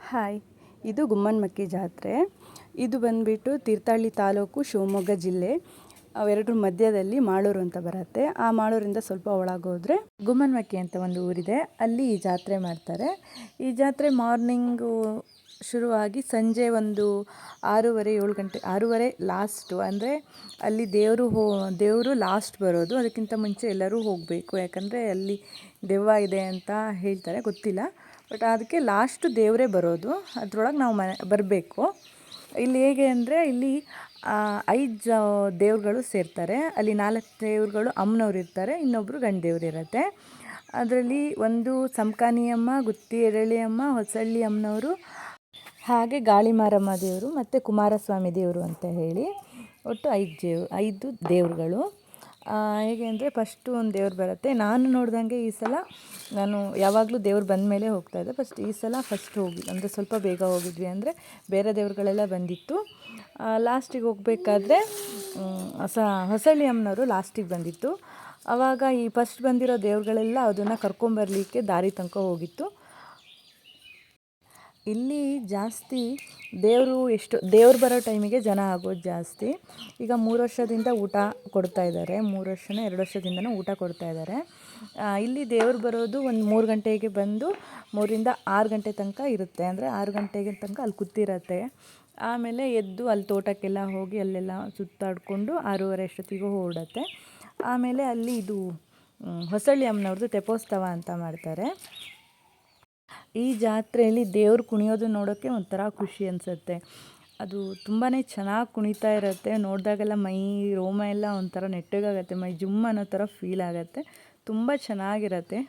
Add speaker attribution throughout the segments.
Speaker 1: Hi, ಇದು ಗುಮ್ಮನಮಕ್ಕಿ ಜಾತ್ರೆ. ಇದು ಬಂದುಬಿಟ್ಟು ತೀರ್ಥಹಳ್ಳಿ ತಾಲೂಕು, ಶಿವಮೊಗ್ಗ ಜಿಲ್ಲೆ. ಅವೆರಡರ ಮಧ್ಯದಲ್ಲಿ ಮಾಳೂರು ಅಂತ ಬರುತ್ತೆ. ಆ ಮಾಳೂರಿಂದ ಸ್ವಲ್ಪ ಒಳಗೋದ್ರೆ ಗುಮ್ಮನಮಕ್ಕಿ ಅಂತ ಒಂದು ಊರಿದೆ. ಅಲ್ಲಿ ಈ ಜಾತ್ರೆ ಮಾಡ್ತಾರೆ. ಈ ಜಾತ್ರೆ ಮಾರ್ನಿಂಗು ಶುರುವಾಗಿ ಸಂಜೆ ಒಂದು 6:30 7 ಗಂಟೆ, 6:30 ಲಾಸ್ಟು. ಅಂದರೆ ಅಲ್ಲಿ ದೇವರು ಲಾಸ್ಟ್ ಬರೋದು. ಅದಕ್ಕಿಂತ ಮುಂಚೆ ಎಲ್ಲರೂ ಹೋಗಬೇಕು, ಯಾಕಂದರೆ ಅಲ್ಲಿ ದೆವ್ವ ಇದೆ ಅಂತ ಹೇಳ್ತಾರೆ, ಗೊತ್ತಿಲ್ಲ. ಬಟ್ ಅದಕ್ಕೆ ಲಾಸ್ಟು ದೇವರೇ ಬರೋದು, ಅದರೊಳಗೆ ನಾವು ಬರಬೇಕು. ಇಲ್ಲಿ ಹೇಗೆ ಅಂದರೆ ಇಲ್ಲಿ 5 ದೇವ್ರುಗಳು ಸೇರ್ತಾರೆ. ಅಲ್ಲಿ 4 ದೇವ್ರುಗಳು ಅಮ್ಮನವ್ರು ಇರ್ತಾರೆ, ಇನ್ನೊಬ್ಬರು ಗಂಡು ದೇವ್ರು ಇರುತ್ತೆ. ಅದರಲ್ಲಿ ಒಂದು ಸಂಕಾನಿಯಮ್ಮ, ಗುತ್ತಿ ಎರಳಿಯಮ್ಮ, ಹೊಸಳ್ಳಿ ಅಮ್ಮನವರು, ಹಾಗೆ ಗಾಳಿ ಮಾರಮ್ಮ ದೇವರು ಮತ್ತು ಕುಮಾರಸ್ವಾಮಿ ದೇವರು ಅಂತ ಹೇಳಿ ಒಟ್ಟು 5 ದೇವ್ರುಗಳು. ಹೇಗೆ ಅಂದರೆ ಫಸ್ಟು ಒಂದು ದೇವ್ರು ಬರುತ್ತೆ. ನಾನು ನೋಡ್ದಂಗೆ ಈ ಸಲ ನಾನು ಯಾವಾಗಲೂ ದೇವ್ರು ಬಂದ ಮೇಲೆ ಹೋಗ್ತಾಯಿದ್ದೆ. ಈ ಸಲ ಫಸ್ಟ್ ಹೋಗಿ ಅಂದರೆ ಸ್ವಲ್ಪ ಬೇಗ ಹೋಗಿದ್ವಿ, ಅಂದರೆ ಬೇರೆ ದೇವ್ರುಗಳೆಲ್ಲ ಬಂದಿತ್ತು. ಲಾಸ್ಟಿಗೆ ಹೋಗಬೇಕಾದ್ರೆ ಹೊಸಳ್ಳಿ ಅಮ್ಮನವರು ಲಾಸ್ಟಿಗೆ ಬಂದಿತ್ತು. ಆವಾಗ ಈ ಫಸ್ಟ್ ಬಂದಿರೋ ದೇವ್ರುಗಳೆಲ್ಲ ಅದನ್ನು ಕರ್ಕೊಂಬರಲಿಕ್ಕೆ ದಾರಿ ತನಕ ಹೋಗಿತ್ತು. ಇಲ್ಲಿ ಜಾಸ್ತಿ ದೇವ್ರು ಬರೋ ಟೈಮಿಗೆ ಜನ ಆಗೋದು ಜಾಸ್ತಿ. ಈಗ 3 ವರ್ಷದಿಂದ ಊಟ ಕೊಡ್ತಾಯಿದ್ದಾರೆ, 3 ವರ್ಷನೋ 2 ವರ್ಷದಿಂದನೂ ಊಟ ಕೊಡ್ತಾಯಿದ್ದಾರೆ. ಇಲ್ಲಿ ದೇವ್ರು ಬರೋದು ಒಂದು 3 ಗಂಟೆಗೆ ಬಂದು 3ರಿಂದ 6 ಗಂಟೆ ತನಕ ಇರುತ್ತೆ. ಅಂದರೆ 6 ಗಂಟೆಗೆ ತನಕ ಅಲ್ಲಿ ಕೂತಿರತ್ತೆ. ಆಮೇಲೆ ಎದ್ದು ಅಲ್ಲಿ ತೋಟಕ್ಕೆಲ್ಲ ಹೋಗಿ ಅಲ್ಲೆಲ್ಲ ಸುತ್ತಾಡಿಕೊಂಡು 6:30 ಅಷ್ಟೊತ್ತಿಗೂ ಹೊರಡುತ್ತೆ. ಆಮೇಲೆ ಅಲ್ಲಿ ಇದು ಹೊಸಳ್ಳಿ ಅಮ್ಮನವ್ರದ್ದು ತೆಪ್ಪೋತ್ಸವ ಅಂತ ಮಾಡ್ತಾರೆ. ಈ ಜಾತ್ರೆಯಲ್ಲಿ ದೇವ್ರು ಕುಣಿಯೋದು ನೋಡೋಕ್ಕೆ ಒಂಥರ ಖುಷಿ ಅನಿಸುತ್ತೆ. ಅದು ತುಂಬಾ ಚೆನ್ನಾಗಿ ಕುಣಿತಾ ಇರುತ್ತೆ. ನೋಡಿದಾಗೆಲ್ಲ ಮೈ ರೋಮ ಎಲ್ಲ ಒಂಥರ ನೆಟ್ಟಗಾಗತ್ತೆ, ಮೈ ಜುಮ್ ಅನ್ನೋ ಥರ ಫೀಲ್ ಆಗುತ್ತೆ. ತುಂಬ ಚೆನ್ನಾಗಿರತ್ತೆ.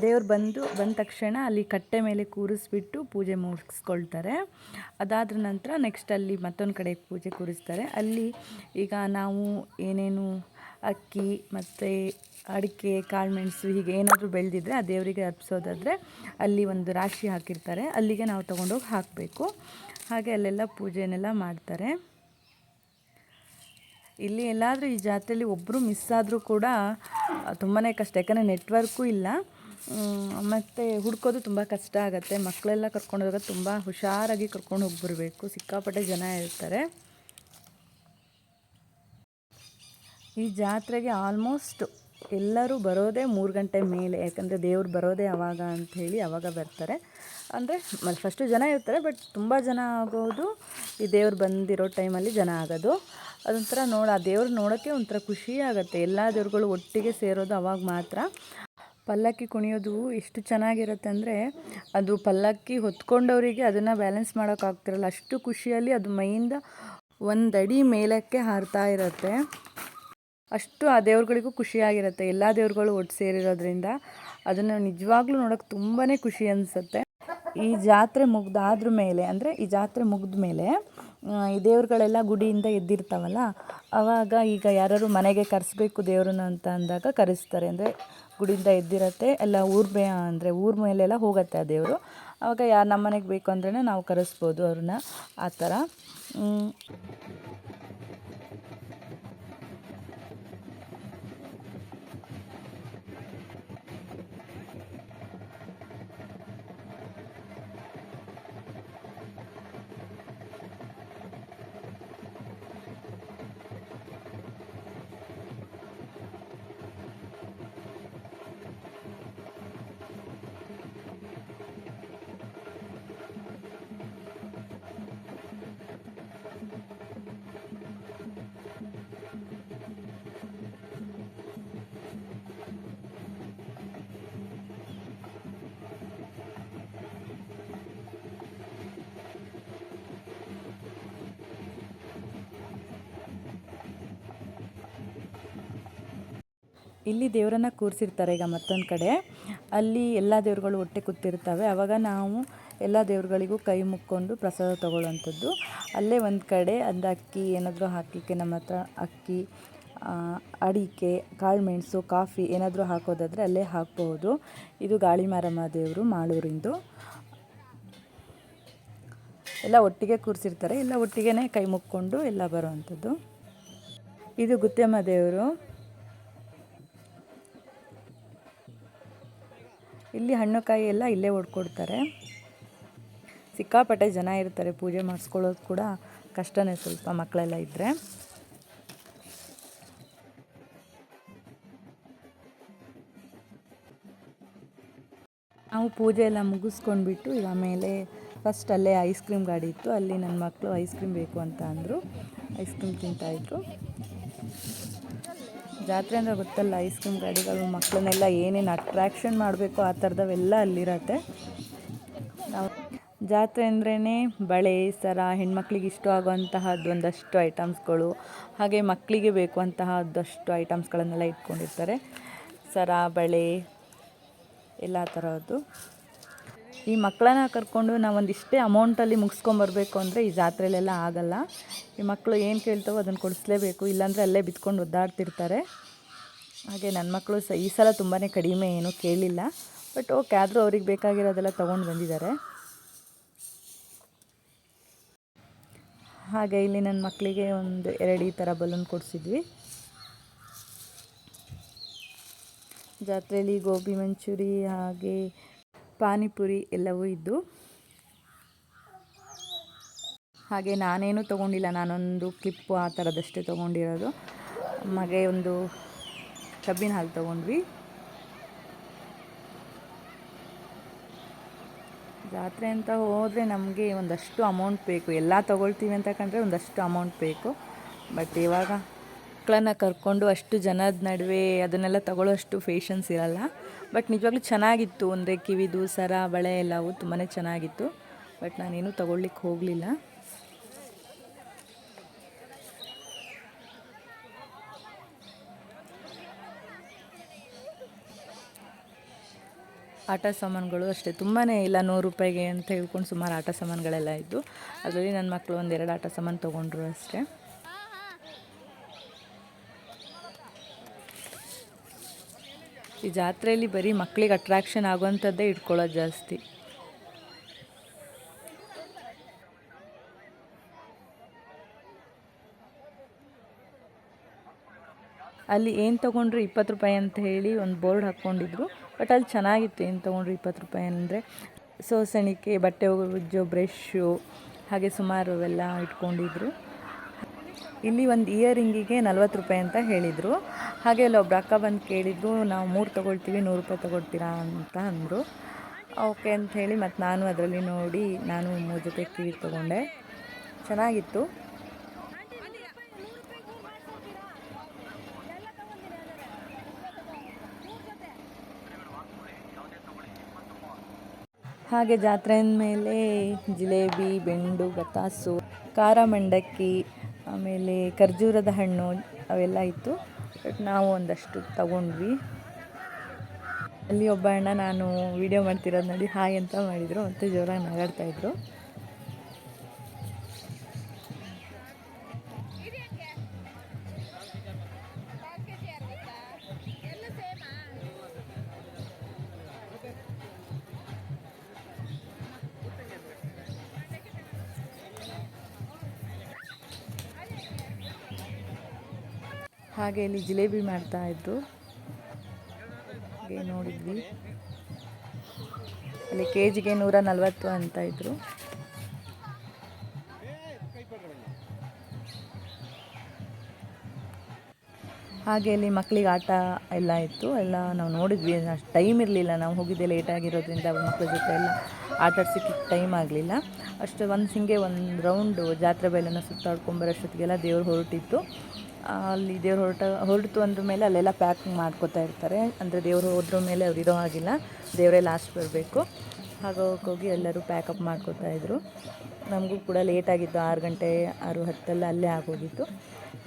Speaker 1: ದೇವ್ರು ಬಂದ ತಕ್ಷಣ ಅಲ್ಲಿ ಕಟ್ಟೆ ಮೇಲೆ ಕೂರಿಸ್ಬಿಟ್ಟು ಪೂಜೆ ಮುಗಿಸ್ಕೊಳ್ತಾರೆ. ಅದಾದ ನಂತರ ನೆಕ್ಸ್ಟ್ ಅಲ್ಲಿ ಮತ್ತೊಂದು ಕಡೆ ಪೂಜೆ ಕೂರಿಸ್ತಾರೆ. ಅಲ್ಲಿ ಈಗ ನಾವು ಏನೇನು ಅಕ್ಕಿ ಮತ್ತು ಅಡಿಕೆ, ಕಾಳುಮೆಣಸು ಹೀಗೆ ಏನಾದರೂ ಬೆಳೆದಿದ್ರೆ ಆ ದೇವರಿಗೆ ಅರ್ಪಿಸೋದಾದರೆ ಅಲ್ಲಿ ಒಂದು ರಾಶಿ ಹಾಕಿರ್ತಾರೆ, ಅಲ್ಲಿಗೆ ನಾವು ತೊಗೊಂಡೋಗಿ ಹಾಕಬೇಕು. ಹಾಗೆ ಅಲ್ಲೆಲ್ಲ ಪೂಜೆನೆಲ್ಲ ಮಾಡ್ತಾರೆ. ಇಲ್ಲಿ ಎಲ್ಲಾದರೂ ಈ ಜಾತ್ರೆಯಲ್ಲಿ ಒಬ್ಬರು ಮಿಸ್ ಆದರೂ ಕೂಡ ತುಂಬಾ ಕಷ್ಟ, ಯಾಕಂದರೆ ನೆಟ್ವರ್ಕು ಇಲ್ಲ ಮತ್ತು ಹುಡ್ಕೋದು ತುಂಬ ಕಷ್ಟ ಆಗುತ್ತೆ. ಮಕ್ಕಳೆಲ್ಲ ಕರ್ಕೊಂಡು ಹೋಗೋದು ತುಂಬ ಹುಷಾರಾಗಿ ಕರ್ಕೊಂಡು ಹೋಗಿ ಬರಬೇಕು, ಸಿಕ್ಕಾಪಟ್ಟೆ ಜನ ಇರ್ತಾರೆ. ಈ ಜಾತ್ರೆಗೆ ಆಲ್ಮೋಸ್ಟ್ ಎಲ್ಲರೂ ಬರೋದೇ 3 ಗಂಟೆ ಮೇಲೆ, ಯಾಕಂದರೆ ದೇವ್ರು ಬರೋದೇ ಆವಾಗ ಅಂಥೇಳಿ ಆವಾಗ ಬರ್ತಾರೆ. ಅಂದರೆ ಫಸ್ಟು ಜನ ಇರ್ತಾರೆ, ಬಟ್ ತುಂಬ ಜನ ಆಗೋದು ಈ ದೇವ್ರು ಬಂದಿರೋ ಟೈಮಲ್ಲಿ ಜನ ಆಗೋದು. ಅದೊಂಥರ ಆ ದೇವ್ರು ನೋಡೋಕ್ಕೆ ಒಂಥರ ಖುಷಿ ಆಗುತ್ತೆ. ಎಲ್ಲ ದೇವ್ರುಗಳು ಒಟ್ಟಿಗೆ ಸೇರೋದು ಅವಾಗ ಮಾತ್ರ. ಪಲ್ಲಕ್ಕಿ ಕುಣಿಯೋದು ಎಷ್ಟು ಚೆನ್ನಾಗಿರುತ್ತೆ ಅಂದರೆ, ಅದು ಪಲ್ಲಕ್ಕಿ ಹೊತ್ಕೊಂಡವರಿಗೆ ಅದನ್ನು ಬ್ಯಾಲೆನ್ಸ್ ಮಾಡೋಕ್ಕಾಗ್ತಿರಲ್ಲ, ಅಷ್ಟು ಖುಷಿಯಲ್ಲಿ ಅದು ಮೈಯಿಂದ 1 ಅಡಿ ಮೇಲಕ್ಕೆ ಹಾರ್ತಾ ಇರುತ್ತೆ. ಅಷ್ಟು ಆ ದೇವ್ರುಗಳಿಗೂ ಖುಷಿಯಾಗಿರುತ್ತೆ. ಎಲ್ಲ ದೇವ್ರುಗಳು ಒಟ್ಟು ಸೇರಿರೋದ್ರಿಂದ ಅದನ್ನು ನಿಜವಾಗ್ಲೂ ನೋಡೋಕೆ ತುಂಬಾ ಖುಷಿ ಅನಿಸುತ್ತೆ. ಈ ಜಾತ್ರೆ ಮುಗ್ದಾದ್ರ ಮೇಲೆ, ಅಂದರೆ ಈ ಜಾತ್ರೆ ಮುಗಿದ ಮೇಲೆ ಈ ದೇವ್ರುಗಳೆಲ್ಲ ಗುಡಿಯಿಂದ ಎದ್ದಿರ್ತಾವಲ್ಲ, ಆವಾಗ ಈಗ ಯಾರು ಮನೆಗೆ ಕರೆಸ್ಬೇಕು ದೇವ್ರನ್ನ ಅಂತ ಅಂದಾಗ ಕರೆಸ್ತಾರೆ. ಅಂದರೆ ಗುಡಿಯಿಂದ ಎದ್ದಿರತ್ತೆ ಎಲ್ಲ ಊರ ಮೇಲೆಲ್ಲ ಹೋಗುತ್ತೆ ಆ ದೇವರು. ಆವಾಗ ನಮ್ಮ ಮನೆಗೆ ಬೇಕು ಅಂದ್ರೇ ನಾವು ಕರೆಸ್ಬೋದು ಅವ್ರನ್ನ, ಆ ಥರ. ಇಲ್ಲಿ ದೇವರನ್ನು ಕೂರಿಸಿರ್ತಾರೆ. ಈಗ ಮತ್ತೊಂದು ಕಡೆ ಅಲ್ಲಿ ಎಲ್ಲ ದೇವ್ರುಗಳು ಒಟ್ಟೆ ಕೂತಿರ್ತವೆ. ಆವಾಗ ನಾವು ಎಲ್ಲ ದೇವ್ರುಗಳಿಗೂ ಕೈ ಮುಕ್ಕೊಂಡು ಪ್ರಸಾದ ತೊಗೊಳ್ಳೋವಂಥದ್ದು. ಅಲ್ಲೇ ಒಂದು ಕಡೆ ಅಕ್ಕಿ ಏನಾದರೂ ಹಾಕಲಿಕ್ಕೆ ನಮ್ಮ ಹತ್ರ ಅಕ್ಕಿ, ಅಡಿಕೆ, ಕಾಳುಮೆಣಸು, ಕಾಫಿ ಏನಾದರೂ ಹಾಕೋದಾದರೆ ಅಲ್ಲೇ ಹಾಕ್ಬೋದು. ಇದು ಗಾಳಿ ಮಾರಮ್ಮ ದೇವರು ಮಾಳೂರಿಂದು. ಎಲ್ಲ ಒಟ್ಟಿಗೆ ಕೂರಿಸಿರ್ತಾರೆ, ಎಲ್ಲ ಒಟ್ಟಿಗೆ ಕೈ ಮುಕ್ಕೊಂಡು ಎಲ್ಲ ಬರೋವಂಥದ್ದು. ಇದು ಗುತ್ಯಮ್ಮ ದೇವರು. ಇಲ್ಲಿ ಹಣ್ಣು ಕಾಯಿ ಎಲ್ಲ ಇಲ್ಲೇ ಹೊಡ್ಕೊಡ್ತಾರೆ. ಸಿಕ್ಕಾಪಟ್ಟೆ ಜನ ಇರ್ತಾರೆ, ಪೂಜೆ ಮಾಡಿಸ್ಕೊಳ್ಳೋದು ಕೂಡ ಕಷ್ಟನೇ ಸ್ವಲ್ಪ ಮಕ್ಕಳೆಲ್ಲ ಇದ್ದರೆ. ನಾವು ಪೂಜೆ ಎಲ್ಲ ಮುಗಿಸ್ಕೊಂಡ್ಬಿಟ್ಟು ಈಗ ಆಮೇಲೆ ಫಸ್ಟ್ ಅಲ್ಲೇ ಐಸ್ ಕ್ರೀಮ್ ಗಾಡಿ ಇತ್ತು, ಅಲ್ಲಿ ನನ್ನ ಮಕ್ಕಳು ಐಸ್ ಕ್ರೀಮ್ ಬೇಕು ಅಂತ ಅಂದರು. ಐಸ್ ಕ್ರೀಮ್ ತಿಂತಾಯಿದ್ರು. ಜಾತ್ರೆ ಅಂದರೆ ಗೊತ್ತಲ್ಲ, ಐಸ್ ಕ್ರೀಮ್ ಗಾಡಿಗಳು ಮಕ್ಕಳನ್ನೆಲ್ಲ ಏನೇನು ಅಟ್ರ್ಯಾಕ್ಷನ್ ಮಾಡಬೇಕು ಆ ಥರದವೆಲ್ಲ ಅಲ್ಲಿರತ್ತೆ. ನಾವು ಜಾತ್ರೆ ಅಂದ್ರೇ ಬಳೆ, ಸರ, ಹೆಣ್ಮಕ್ಳಿಗೆ ಇಷ್ಟ ಆಗುವಂತಹದ್ದು ಒಂದಷ್ಟು ಐಟಮ್ಸ್ಗಳು, ಹಾಗೆ ಮಕ್ಕಳಿಗೆ ಬೇಕು ಅಂತಹದ್ದಷ್ಟು ಐಟಮ್ಸ್ಗಳನ್ನೆಲ್ಲ ಇಟ್ಕೊಂಡಿರ್ತಾರೆ. ಸರ, ಬಳೆ ಎಲ್ಲ ಥರದ್ದು. ಈ ಮಕ್ಕಳನ್ನ ಕರ್ಕೊಂಡು ನಾವೊಂದಿಷ್ಟೇ ಅಮೌಂಟಲ್ಲಿ ಮುಗಿಸ್ಕೊಂಬರ್ಬೇಕು ಅಂದರೆ ಈ ಜಾತ್ರೆಯಲ್ಲೆಲ್ಲ ಆಗೋಲ್ಲ. ಈ ಮಕ್ಕಳು ಏನು ಕೇಳ್ತಾವೋ ಅದನ್ನು ಕೊಡಿಸ್ಲೇಬೇಕು, ಇಲ್ಲಾಂದರೆ ಅಲ್ಲೇ ಬಿತ್ಕೊಂಡು ಒದ್ದಾಡ್ತಿರ್ತಾರೆ. ಹಾಗೆ ನನ್ನ ಮಕ್ಕಳು ಈ ಸಲ ತುಂಬಾ ಕಡಿಮೆ, ಏನೂ ಕೇಳಿಲ್ಲ. ಬಟ್ ಓಕೆ, ಆದರೂ ಅವ್ರಿಗೆ ಬೇಕಾಗಿರೋದೆಲ್ಲ ತೊಗೊಂಡು ಬಂದಿದ್ದಾರೆ. ಹಾಗೆ ಇಲ್ಲಿ ನನ್ನ ಮಕ್ಕಳಿಗೆ ಒಂದು 2 ಈ ಥರ ಬಲೂನ್ ಕೊಡಿಸಿದ್ವಿ. ಜಾತ್ರೆಯಲ್ಲಿ ಗೋಬಿ ಮಂಚೂರಿ ಹಾಗೆ ಪಾನಿಪುರಿ ಎಲ್ಲವೂ ಇದ್ದು. ಹಾಗೆ ನಾನೇನು ತೊಗೊಂಡಿಲ್ಲ, ನಾನೊಂದು ಕ್ಲಿಪ್ಪು ಆ ಥರದಷ್ಟೇ ತೊಗೊಂಡಿರೋದು. ಮಗೆ ಒಂದು ಕಬ್ಬಿನ ಹಾಲು ತೊಗೊಂಡ್ವಿ. ಜಾತ್ರೆ ಅಂತ ಹೋದರೆ ನಮಗೆ ಒಂದಷ್ಟು ಅಮೌಂಟ್ ಬೇಕು, ಎಲ್ಲ ತೊಗೊಳ್ತೀವಿ ಅಂತ ಕಂಡ್ರೆ ಒಂದಷ್ಟು ಅಮೌಂಟ್ ಬೇಕು. ಬಟ್ ಇವಾಗ ಮಕ್ಕಳನ್ನ ಕರ್ಕೊಂಡು ಅಷ್ಟು ಜನದ ನಡುವೆ ಅದನ್ನೆಲ್ಲ ತೊಗೊಳ್ಳೋಷ್ಟು ಪೇಷನ್ಸ್ ಇರಲ್ಲ. ಬಟ್ ನಿಜವಾಗ್ಲೂ ಚೆನ್ನಾಗಿತ್ತು, ಅಂದರೆ ಕಿವಿದು ಸರ, ಬಳೆ ಎಲ್ಲವೂ ತುಂಬಾ ಚೆನ್ನಾಗಿತ್ತು. ಬಟ್ ನಾನೇನು ತೊಗೊಳ್ಲಿಕ್ಕೆ ಹೋಗಲಿಲ್ಲ. ಆಟ ಸಾಮಾನುಗಳು ಅಷ್ಟೇ ತುಂಬಾ ಇಲ್ಲ, 100 ರೂಪಾಯಿಗೆ ಅಂತ ಹೇಳ್ಕೊಂಡು ಸುಮಾರು ಆಟ ಸಾಮಾನುಗಳೆಲ್ಲ ಇದ್ದು. ಅದರಲ್ಲಿ ನನ್ನ ಮಕ್ಕಳು ಒಂದೆರಡು ಆಟ ಸಾಮಾನು ತೊಗೊಂಡ್ರು ಅಷ್ಟೇ. ಈ ಜಾತ್ರೆಯಲ್ಲಿ ಬರೀ ಮಕ್ಕಳಿಗೆ ಅಟ್ರಾಕ್ಷನ್ ಆಗುವಂಥದ್ದೇ ಇಟ್ಕೊಳ್ಳೋದು ಜಾಸ್ತಿ. ಅಲ್ಲಿ ಏನು ತೊಗೊಂಡ್ರು 20 ರೂಪಾಯಿ ಅಂತ ಹೇಳಿ ಒಂದು ಬೋರ್ಡ್ ಹಾಕ್ಕೊಂಡಿದ್ರು. ಬಟ್ ಅಲ್ಲಿ ಚೆನ್ನಾಗಿತ್ತು, ಏನು ತೊಗೊಂಡ್ರು 20 ರೂಪಾಯಿ ಅಂದರೆ ಸೋಸಣಿಕೆ, ಬಟ್ಟೆ ಉಜ್ಜೋ ಬ್ರಷ್ಷು, ಹಾಗೆ ಸುಮಾರು ಅವೆಲ್ಲ ಇಟ್ಕೊಂಡಿದ್ರು. ಇಲ್ಲಿ ಒಂದು ಇಯರಿಂಗಿಗೆ 40 ರೂಪಾಯಿ ಅಂತ ಹೇಳಿದರು. ಹಾಗೆ ಅಲ್ಲೊಬ್ರು ಅಕ್ಕ ಬಂದು ಕೇಳಿದರು, ನಾವು 3 ತೊಗೊಳ್ತೀವಿ, 100 ರೂಪಾಯಿ ತೊಗೊಳ್ತೀರಾ ಅಂತ ಅಂದರು. ಓಕೆ ಅಂತ ಹೇಳಿ ಮತ್ತು ನಾನು ಅದರಲ್ಲಿ ನೋಡಿ ನಾನು 3 ಜೊತೆ ಕಿವಿ ತೊಗೊಂಡೆ. ಚೆನ್ನಾಗಿತ್ತು. ಹಾಗೆ ಜಾತ್ರೆ ಅಂದಮೇಲೆ ಜಿಲೇಬಿ, ಬೆಂಡು, ಬತಾಸು, ಖಾರ ಮಂಡಕ್ಕಿ, ಆಮೇಲೆ ಖರ್ಜೂರದ ಹಣ್ಣು ಅವೆಲ್ಲ ಇತ್ತು. ಬಟ್ ನಾವು ಒಂದಷ್ಟು ತಗೊಂಡ್ವಿ. ಅಲ್ಲಿ ಒಬ್ಬ ಅಣ್ಣ ನಾನು ವಿಡಿಯೋ ಮಾಡ್ತಿರೋದು ನೋಡಿ ಹಾಯ್ ಅಂತ ಮಾಡಿದರು, ಮತ್ತು ಜೋರಾಗಿ ನಗಾಡ್ತಾಯಿದ್ರು. ಹಾಗೆ ಇಲ್ಲಿ ಜಿಲೇಬಿ ಮಾಡ್ತಾಯಿದ್ರು, ಹಾಗೆ ನೋಡಿದ್ವಿ. ಅಲ್ಲಿ KGಗೆ 140 ಅಂತ ಇದ್ರು. ಹಾಗೆ ಅಲ್ಲಿ ಮಕ್ಕಳಿಗೆ ಆಟ ಎಲ್ಲ ಇತ್ತು, ಎಲ್ಲ ನಾವು ನೋಡಿದ್ವಿ. ಅಷ್ಟು ಟೈಮ್ ಇರಲಿಲ್ಲ, ನಾವು ಹೋಗಿದ್ದೆ ಲೇಟಾಗಿರೋದ್ರಿಂದ ಮಕ್ಕಳ ಜೊತೆ ಎಲ್ಲ ಆಟಾಡ್ಸಿಕ್ಕೆ ಟೈಮ್ ಆಗಲಿಲ್ಲ. ಅಷ್ಟು ಹಿಂಗೆ ಒಂದು ರೌಂಡು ಜಾತ್ರೆ ಬಯಲನ್ನು ಸುತ್ತಾಡ್ಕೊಂಬರೋಷ್ಟೊತ್ತಿಗೆಲ್ಲ ದೇವ್ರು ಹೊರಟಿತ್ತು. ಅಲ್ಲಿ ದೇವ್ರು ಹೊರಟಿತು ಅಂದ್ರ ಮೇಲೆ ಅಲ್ಲೆಲ್ಲ ಪ್ಯಾಕ್ ಮಾಡ್ಕೋತಾ ಇರ್ತಾರೆ. ಅಂದರೆ ದೇವ್ರು ಹೋದ್ರ ಮೇಲೆ ಅವ್ರು ಇರೋ ಹಾಗಿಲ್ಲ, ದೇವರೇ ಲಾಸ್ಟ್ ಬರಬೇಕು. ಹೋಗಿ ಎಲ್ಲರೂ ಪ್ಯಾಕಪ್ ಮಾಡ್ಕೋತಾಯಿದ್ರು. ನಮಗೂ ಕೂಡ ಲೇಟಾಗಿತ್ತು, 6 ಗಂಟೆ 6:10 ಅಲ್ಲೇ ಆಗೋಗಿತ್ತು.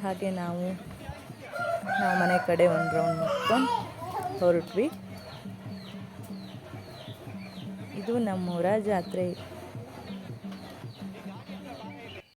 Speaker 1: ಹಾಗೆ ನಾವು ಮನೆ ಕಡೆ ಒಂದು ರೌಂಡ್ ಮುಗ್ಸ್ಕೊಂಡು ಹೊರಟ್ವಿ. ಇದು ನಮ್ಮೂರ ಜಾತ್ರೆ.